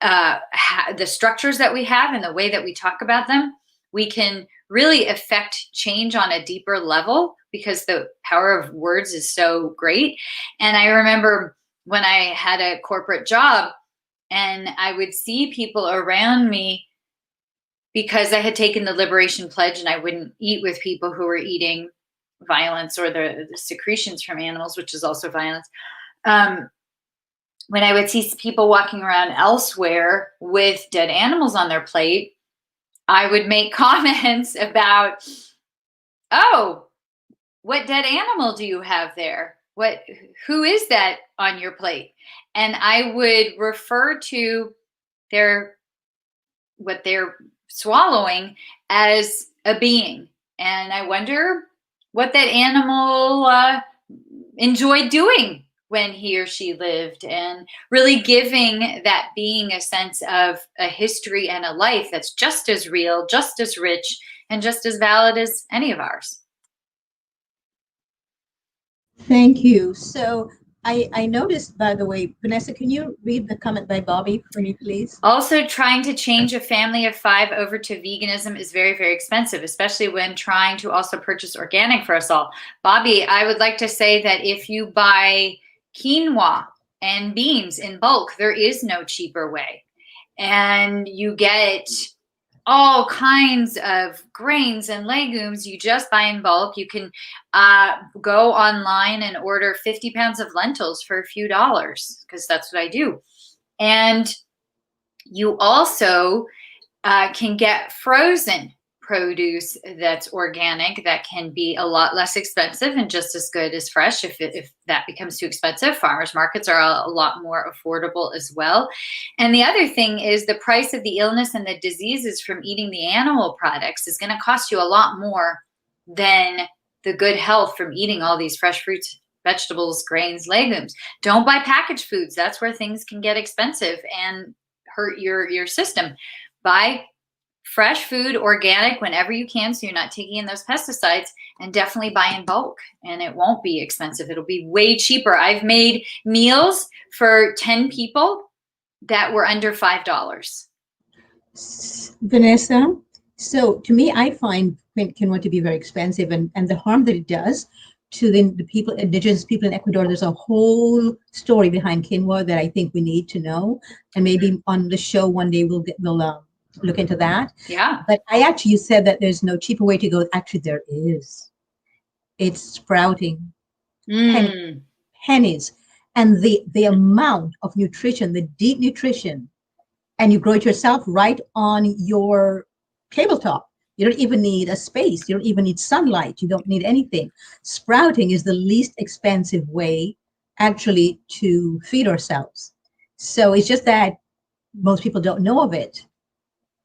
the structures that we have and the way that we talk about them, we can really affect change on a deeper level because the power of words is so great. And I remember when I had a corporate job and I would see people around me, because I had taken the Liberation Pledge and I wouldn't eat with people who were eating violence or the secretions from animals, which is also violence. When I would see people walking around elsewhere with dead animals on their plate, I would make comments about, oh, what dead animal do you have there? Who is that on your plate? And I would refer to what they're swallowing as a being. And I wonder what that animal enjoyed doing when he or she lived, and really giving that being a sense of a history and a life that's just as real, just as rich, and just as valid as any of ours. Thank you. So I noticed, by the way, Vanessa, can you read the comment by Bobby for me, please? Also, trying to change a family of 5 over to veganism is very, very expensive, especially when trying to also purchase organic for us all. Bobby, I would like to say that if you buy quinoa and beans in bulk, there is no cheaper way. And you get all kinds of grains and legumes you just buy in bulk. You can go online and order 50 pounds of lentils for a few dollars, because that's what I do. And you also can get frozen produce that's organic, that can be a lot less expensive and just as good as fresh. If that becomes too expensive, farmers markets are a lot more affordable as well. And the other thing is the price of the illness and the diseases from eating the animal products is going to cost you a lot more than the good health from eating all these fresh fruits, vegetables, grains, legumes. Don't buy packaged foods. That's where things can get expensive and hurt your system. Buy fresh food, organic, whenever you can, so you're not taking in those pesticides, and definitely buy in bulk, and it won't be expensive. It'll be way cheaper. I've made meals for 10 people that were under $5. Vanessa, so to me, I find quinoa to be very expensive, and the harm that it does to the people, indigenous people in Ecuador. There's a whole story behind quinoa that I think we need to know, and maybe on the show one day we'll look into that. Yeah. But you said that there's no cheaper way to go. Actually, there is. It's sprouting. Pennies. And the amount of nutrition, the deep nutrition, and you grow it yourself right on your tabletop. You don't even need a space. You don't even need sunlight. You don't need anything. Sprouting is the least expensive way actually to feed ourselves. So it's just that most people don't know of it,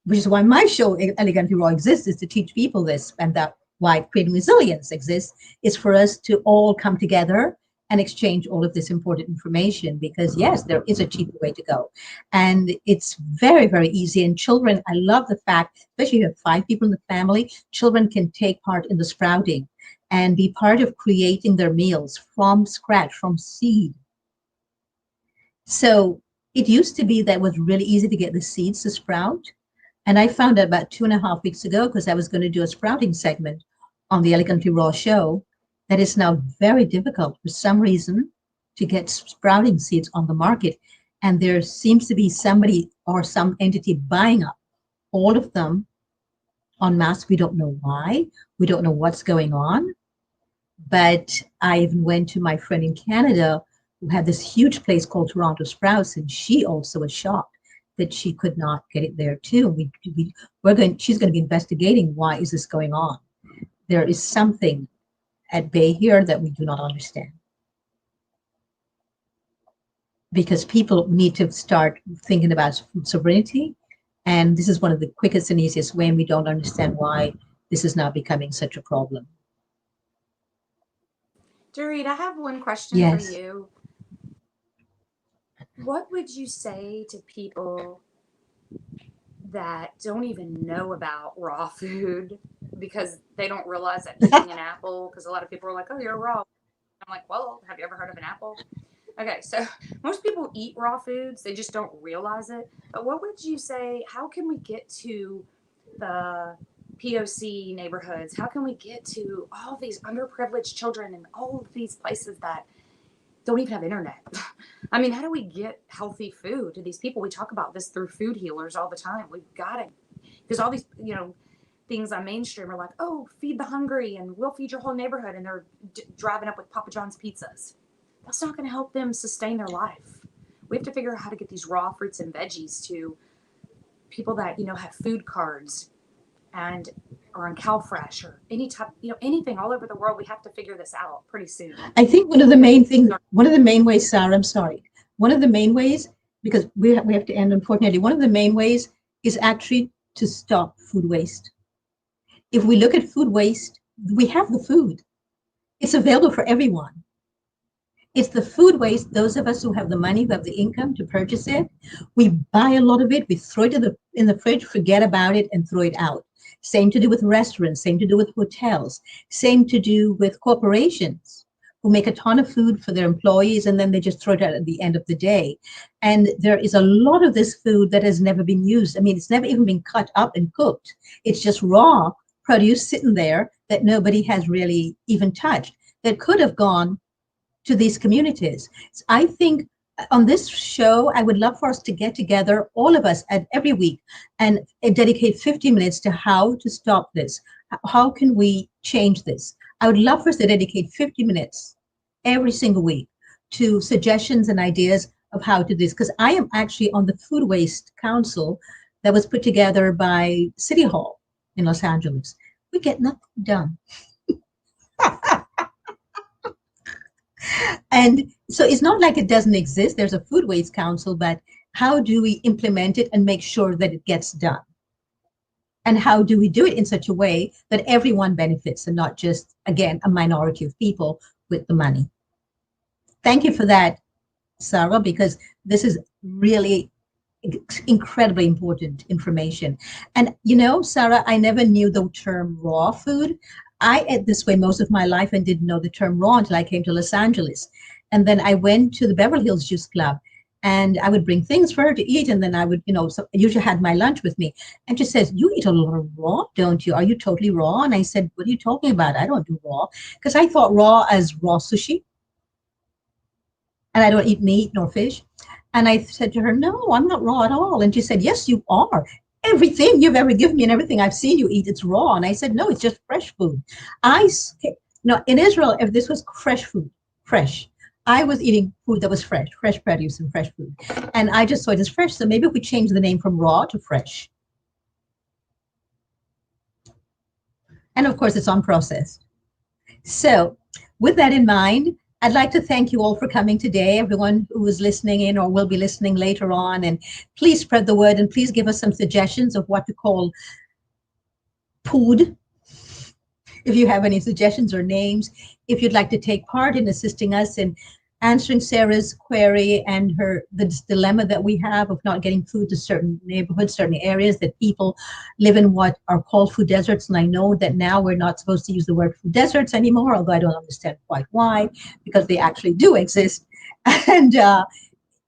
which is why my show Elegantly Raw exists, is to teach people this, and that why Creating Resilience exists is for us to all come together and exchange all of this important information, because yes, there is a cheaper way to go, and it's very, very easy. And children, I love the fact, especially if you have 5 people in the family, children can take part in the sprouting and be part of creating their meals from scratch, from seed. So it used to be that it was really easy to get the seeds to sprout. And I found out about 2.5 weeks ago, because I was going to do a sprouting segment on the Elegantly Raw show, that it's now very difficult for some reason to get sprouting seeds on the market. And there seems to be somebody or some entity buying up all of them en masse. We don't know why. We don't know what's going on. But I even went to my friend in Canada who had this huge place called Toronto Sprouts, and she also was shocked that she could not get it there too. She's going to be investigating why is this going on. There is something at bay here that we do not understand, because people need to start thinking about food sovereignty, and this is one of the quickest and easiest way, and we don't understand why this is now becoming such a problem. Dorit, I have one question Yes. for you. What would you say to people that don't even know about raw food because they don't realize that eating an apple, because a lot of people are like, oh, you're raw. I'm like, well, have you ever heard of an apple? Okay, so most people eat raw foods, they just don't realize it. But what would you say, how can we get to the POC neighborhoods? How can we get to all these underprivileged children in all of these places that don't even have internet? I mean, how do we get healthy food to these people? We talk about this through food healers all the time. We've got it. Because all these, things on mainstream are like, oh, feed the hungry and we'll feed your whole neighborhood. And they're driving up with Papa John's pizzas. That's not going to help them sustain their life. We have to figure out how to get these raw fruits and veggies to people that, have food cards and or on CalFresh or any type, anything all over the world. We have to figure this out pretty soon. I think one of the main ways, Sarah, I'm sorry. One of the main ways, because we have to end, unfortunately, one of the main ways is actually to stop food waste. If we look at food waste, we have the food. It's available for everyone. It's the food waste, those of us who have the money, who have the income to purchase it, we buy a lot of it, we throw it in the fridge, forget about it, and throw it out. Same to do with restaurants, same to do with hotels, same to do with corporations who make a ton of food for their employees and then they just throw it out at the end of the day. And there is a lot of this food that has never been used. I mean, it's never even been cut up and cooked. It's just raw produce sitting there that nobody has really even touched, that could have gone to these communities. So I think on this show, I would love for us to get together, all of us, every week, and dedicate 50 minutes to how to stop this. How can we change this? I would love for us to dedicate 50 minutes every single week to suggestions and ideas of how to do this, because I am actually on the Food Waste Council that was put together by City Hall in Los Angeles. We get nothing done. And so it's not like it doesn't exist. There's a Food Waste Council, but how do we implement it and make sure that it gets done? And how do we do it in such a way that everyone benefits and not just, again, a minority of people with the money? Thank you for that, Sarah, because this is really incredibly important information. And you know, Sarah, I never knew the term raw food. I ate this way most of my life and didn't know the term raw until I came to Los Angeles. And then I went to the Beverly Hills Juice Club and I would bring things for her to eat. And then I would, so I usually had my lunch with me. And she says, "You eat a lot of raw, don't you? Are you totally raw?" And I said, "What are you talking about? I don't do raw." Because I thought raw as raw sushi. And I don't eat meat nor fish. And I said to her, "No, I'm not raw at all." And she said, "Yes, you are. Everything you've ever given me and everything I've seen you eat, it's raw." And I said, "No, it's just fresh food." In Israel, if this was fresh food, fresh, I was eating food that was fresh produce and fresh food. And I just saw it as fresh. So maybe if we change the name from raw to fresh. And of course, it's unprocessed. So with that in mind, I'd like to thank you all for coming today, everyone who is listening in or will be listening later on. And please spread the word and please give us some suggestions of what to call food. If you have any suggestions or names, if you'd like to take part in assisting us in answering Sarah's query and the dilemma that we have of not getting food to certain neighborhoods, certain areas that people live in what are called food deserts. And I know that now we're not supposed to use the word food deserts anymore, although I don't understand quite why, because they actually do exist. And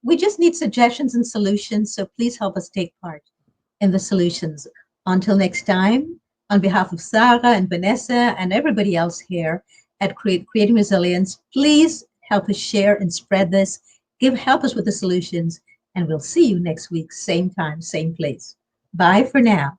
we just need suggestions and solutions. So please help us take part in the solutions. Until next time, on behalf of Sarah and Vanessa and everybody else here at Creating Resilience, please help us share and spread this. Help us with the solutions, and we'll see you next week, same time, same place. Bye for now.